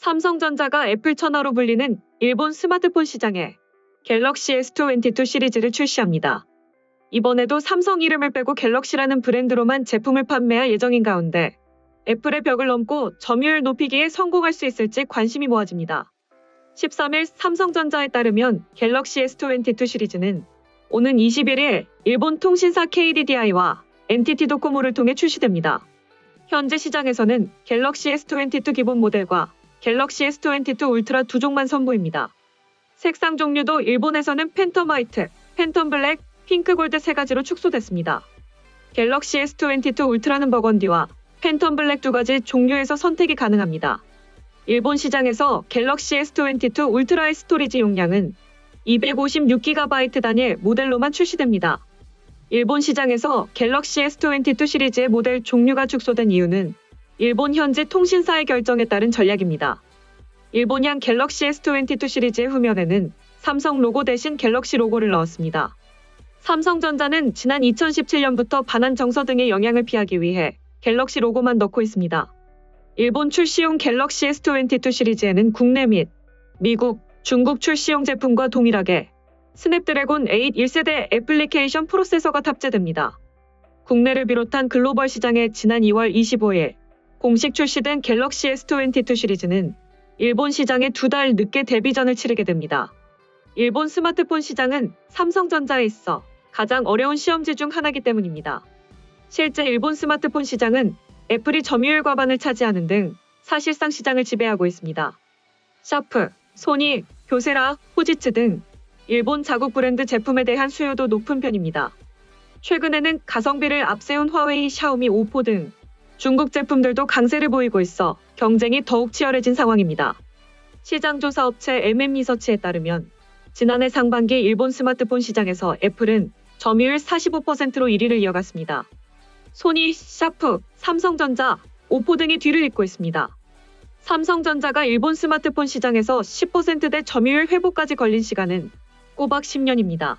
삼성전자가 애플 천하로 불리는 일본 스마트폰 시장에 갤럭시 S22 시리즈를 출시합니다. 이번에도 삼성 이름을 빼고 갤럭시라는 브랜드로만 제품을 판매할 예정인 가운데 애플의 벽을 넘고 점유율 높이기에 성공할 수 있을지 관심이 모아집니다. 13일 삼성전자에 따르면 갤럭시 S22 시리즈는 오는 21일 일본 통신사 KDDI와 NTT 도코모를 통해 출시됩니다. 현재 시장에서는 갤럭시 S22 기본 모델과 갤럭시 S22 울트라 두 종만 선보입니다. 색상 종류도 일본에서는 팬텀 화이트, 팬텀 블랙, 핑크 골드 세 가지로 축소됐습니다. 갤럭시 S22 울트라는 버건디와 팬텀 블랙 두 가지 종류에서 선택이 가능합니다. 일본 시장에서 갤럭시 S22 울트라의 스토리지 용량은 256GB 단위 모델로만 출시됩니다. 일본 시장에서 갤럭시 S22 시리즈의 모델 종류가 축소된 이유는 일본 현지 통신사의 결정에 따른 전략입니다. 일본향 갤럭시 S22 시리즈의 후면에는 삼성 로고 대신 갤럭시 로고를 넣었습니다. 삼성전자는 지난 2017년부터 반환 정서 등의 영향을 피하기 위해 갤럭시 로고만 넣고 있습니다. 일본 출시용 갤럭시 S22 시리즈에는 국내 및 미국, 중국 출시용 제품과 동일하게 스냅드래곤 8 1세대 애플리케이션 프로세서가 탑재됩니다. 국내를 비롯한 글로벌 시장에 지난 2월 25일 공식 출시된 갤럭시 S22 시리즈는 일본 시장에 2달 늦게 데뷔전을 치르게 됩니다. 일본 스마트폰 시장은 삼성전자에 있어 가장 어려운 시험지 중 하나이기 때문입니다. 실제 일본 스마트폰 시장은 애플이 점유율 과반을 차지하는 등 사실상 시장을 지배하고 있습니다. 샤프, 소니, 교세라, 후지츠 등 일본 자국 브랜드 제품에 대한 수요도 높은 편입니다. 최근에는 가성비를 앞세운 화웨이, 샤오미, 오포 등 중국 제품들도 강세를 보이고 있어 경쟁이 더욱 치열해진 상황입니다. 시장조사 업체 MM리서치에 따르면 지난해 상반기 일본 스마트폰 시장에서 애플은 점유율 45%로 1위를 이어갔습니다. 소니, 샤프, 삼성전자, 오포 등이 뒤를 잇고 있습니다. 삼성전자가 일본 스마트폰 시장에서 10%대 점유율 회복까지 걸린 시간은 꼬박 10년입니다.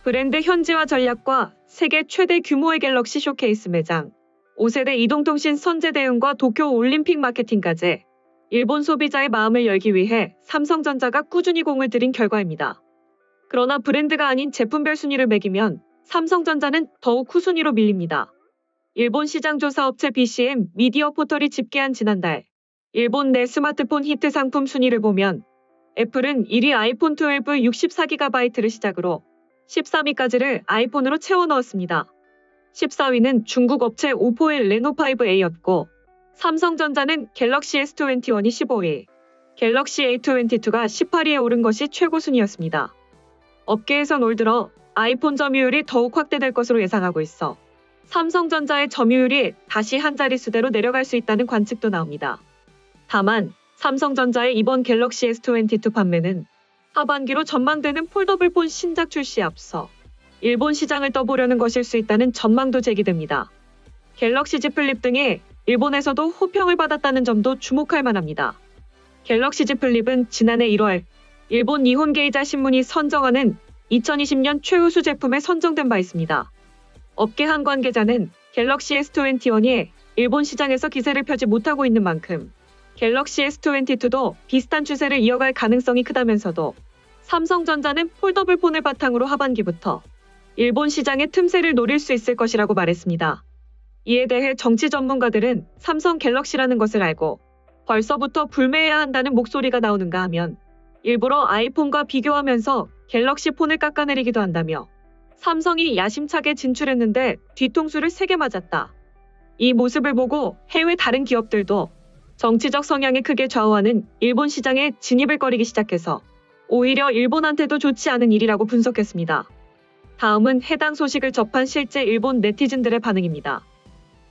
브랜드 현지화 전략과 세계 최대 규모의 갤럭시 쇼케이스 매장, 5세대 이동통신 선제 대응과 도쿄 올림픽 마케팅까지 일본 소비자의 마음을 열기 위해 삼성전자가 꾸준히 공을 들인 결과입니다. 그러나 브랜드가 아닌 제품별 순위를 매기면 삼성전자는 더욱 후순위로 밀립니다. 일본 시장조사 업체 BCM 미디어 포털이 집계한 지난달 일본 내 스마트폰 히트 상품 순위를 보면 애플은 1위 아이폰 12 64GB를 시작으로 13위까지를 아이폰으로 채워 넣었습니다. 14위는 중국 업체 오포의 레노5A였고 삼성전자는 갤럭시 S21이 15위, 갤럭시 A22가 18위에 오른 것이 최고 순위였습니다. 업계에선 올 들어 아이폰 점유율이 더욱 확대될 것으로 예상하고 있어 삼성전자의 점유율이 다시 한 자릿수대로 내려갈 수 있다는 관측도 나옵니다. 다만 삼성전자의 이번 갤럭시 S22 판매는 하반기로 전망되는 폴더블폰 신작 출시에 앞서 일본 시장을 떠보려는 것일 수 있다는 전망도 제기됩니다. 갤럭시 Z 플립 등이 일본에서도 호평을 받았다는 점도 주목할 만합니다. 갤럭시 Z 플립은 지난해 1월 일본 니혼게이자 신문이 선정하는 2020년 최우수 제품에 선정된 바 있습니다. 업계 한 관계자는 갤럭시 S21이 일본 시장에서 기세를 펴지 못하고 있는 만큼 갤럭시 S22도 비슷한 추세를 이어갈 가능성이 크다면서도 삼성전자는 폴더블폰을 바탕으로 하반기부터 일본 시장의 틈새를 노릴 수 있을 것이라고 말했습니다. 이에 대해 정치 전문가들은 삼성 갤럭시라는 것을 알고 벌써부터 불매해야 한다는 목소리가 나오는가 하면 일부러 아이폰과 비교하면서 갤럭시 폰을 깎아내리기도 한다며 삼성이 야심차게 진출했는데 뒤통수를 세게 맞았다. 이 모습을 보고 해외 다른 기업들도 정치적 성향이 크게 좌우하는 일본 시장에 진입을 꺼리기 시작해서 오히려 일본한테도 좋지 않은 일이라고 분석했습니다. 다음은 해당 소식을 접한 실제 일본 네티즌들의 반응입니다.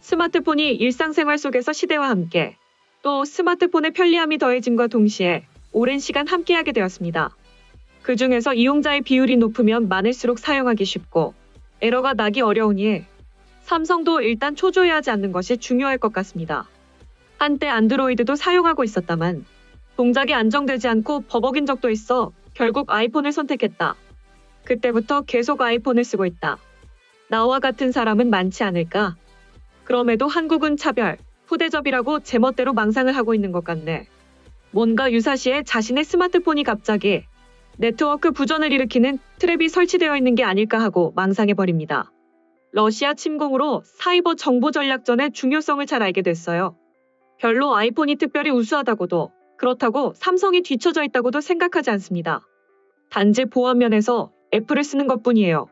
스마트폰이 일상생활 속에서 시대와 함께 또 스마트폰의 편리함이 더해짐과 동시에 오랜 시간 함께하게 되었습니다. 그 중에서 이용자의 비율이 높으면 많을수록 사용하기 쉽고 에러가 나기 어려우니 삼성도 일단 초조해하지 않는 것이 중요할 것 같습니다. 한때 안드로이드도 사용하고 있었다만 동작이 안정되지 않고 버벅인 적도 있어 결국 아이폰을 선택했다. 그때부터 계속 아이폰을 쓰고 있다. 나와 같은 사람은 많지 않을까? 그럼에도 한국은 차별, 후대접이라고 제멋대로 망상을 하고 있는 것 같네. 뭔가 유사시에 자신의 스마트폰이 갑자기 네트워크 부전을 일으키는 트랩이 설치되어 있는 게 아닐까 하고 망상해버립니다. 러시아 침공으로 사이버 정보 전략전의 중요성을 잘 알게 됐어요. 별로 아이폰이 특별히 우수하다고도, 그렇다고 삼성이 뒤처져 있다고도 생각하지 않습니다. 단지 보안 면에서 애플을 쓰는 것뿐이에요.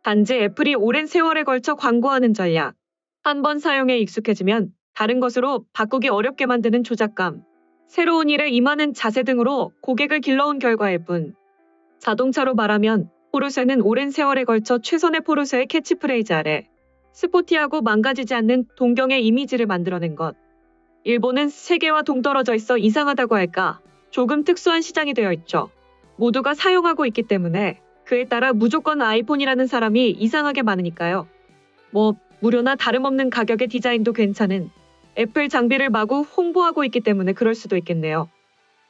단지 애플이 오랜 세월에 걸쳐 광고하는 전략, 한번 사용에 익숙해지면 다른 것으로 바꾸기 어렵게 만드는 조작감, 새로운 일에 임하는 자세 등으로 고객을 길러온 결과일 뿐. 자동차로 말하면 포르쉐는 오랜 세월에 걸쳐 최선의 포르쉐의 캐치프레이즈 아래 스포티하고 망가지지 않는 동경의 이미지를 만들어낸 것. 일본은 세계와 동떨어져 있어 이상하다고 할까? 조금 특수한 시장이 되어 있죠. 모두가 사용하고 있기 때문에 그에 따라 무조건 아이폰이라는 사람이 이상하게 많으니까요. 무료나 다름없는 가격의 디자인도 괜찮은 애플 장비를 마구 홍보하고 있기 때문에 그럴 수도 있겠네요.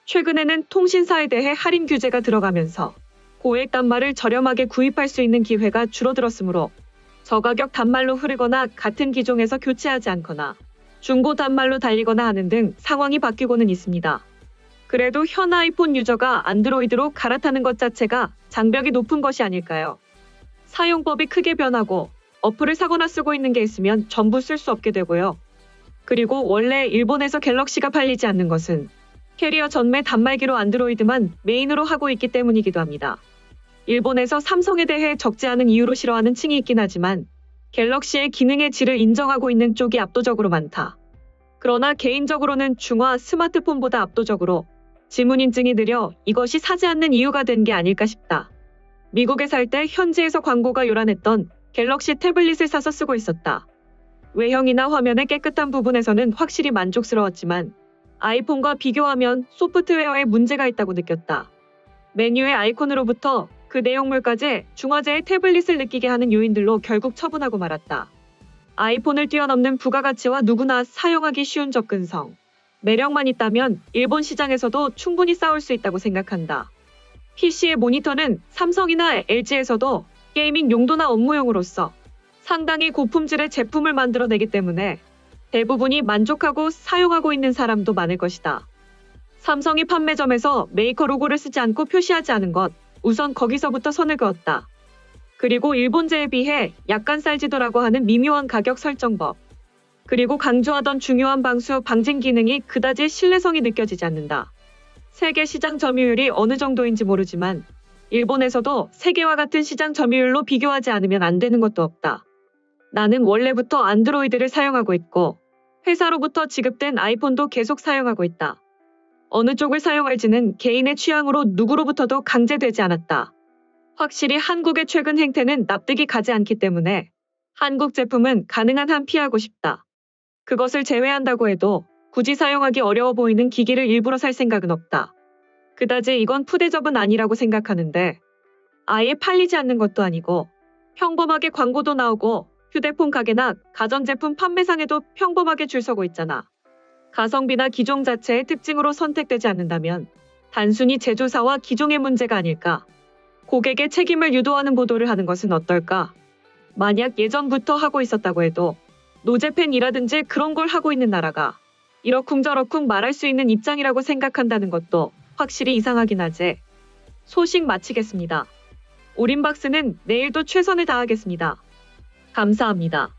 최근에는 통신사에 대해 할인 규제가 들어가면서 고액 단말을 저렴하게 구입할 수 있는 기회가 줄어들었으므로 저가격 단말로 흐르거나 같은 기종에서 교체하지 않거나 중고 단말로 달리거나 하는 등 상황이 바뀌고는 있습니다. 그래도 현 아이폰 유저가 안드로이드로 갈아타는 것 자체가 장벽이 높은 것이 아닐까요? 사용법이 크게 변하고 어플을 사거나 쓰고 있는 게 있으면 전부 쓸 수 없게 되고요. 그리고 원래 일본에서 갤럭시가 팔리지 않는 것은 캐리어 전매 단말기로 안드로이드만 메인으로 하고 있기 때문이기도 합니다. 일본에서 삼성에 대해 적지 않은 이유로 싫어하는 층이 있긴 하지만 갤럭시의 기능의 질을 인정하고 있는 쪽이 압도적으로 많다. 그러나 개인적으로는 중화 스마트폰보다 압도적으로 지문 인증이 느려 이것이 사지 않는 이유가 된 게 아닐까 싶다. 미국에 살 때 현지에서 광고가 요란했던 갤럭시 태블릿을 사서 쓰고 있었다. 외형이나 화면의 깨끗한 부분에서는 확실히 만족스러웠지만 아이폰과 비교하면 소프트웨어에 문제가 있다고 느꼈다. 메뉴의 아이콘으로부터 그 내용물까지 중화제의 태블릿을 느끼게 하는 요인들로 결국 처분하고 말았다. 아이폰을 뛰어넘는 부가가치와 누구나 사용하기 쉬운 접근성, 매력만 있다면 일본 시장에서도 충분히 싸울 수 있다고 생각한다. PC의 모니터는 삼성이나 LG에서도 게이밍 용도나 업무용으로서 상당히 고품질의 제품을 만들어내기 때문에 대부분이 만족하고 사용하고 있는 사람도 많을 것이다. 삼성이 판매점에서 메이커 로고를 쓰지 않고 표시하지 않은 것, 우선 거기서부터 선을 그었다. 그리고 일본제에 비해 약간 쌀지도라고 하는 미묘한 가격 설정법, 그리고 강조하던 중요한 방수 방진 기능이 그다지 신뢰성이 느껴지지 않는다. 세계 시장 점유율이 어느 정도인지 모르지만 일본에서도 세계와 같은 시장 점유율로 비교하지 않으면 안 되는 것도 없다. 나는 원래부터 안드로이드를 사용하고 있고 회사로부터 지급된 아이폰도 계속 사용하고 있다. 어느 쪽을 사용할지는 개인의 취향으로 누구로부터도 강제되지 않았다. 확실히 한국의 최근 행태는 납득이 가지 않기 때문에 한국 제품은 가능한 한 피하고 싶다. 그것을 제외한다고 해도 굳이 사용하기 어려워 보이는 기기를 일부러 살 생각은 없다. 그다지 이건 푸대접은 아니라고 생각하는데 아예 팔리지 않는 것도 아니고 평범하게 광고도 나오고 휴대폰 가게나 가전제품 판매상에도 평범하게 줄 서고 있잖아. 가성비나 기종 자체의 특징으로 선택되지 않는다면 단순히 제조사와 기종의 문제가 아닐까. 고객의 책임을 유도하는 보도를 하는 것은 어떨까? 만약 예전부터 하고 있었다고 해도 노제팬이라든지 그런 걸 하고 있는 나라가 이러쿵저러쿵 말할 수 있는 입장이라고 생각한다는 것도 확실히 이상하긴 하지. 소식 마치겠습니다. 오린박스는 내일도 최선을 다하겠습니다. 감사합니다.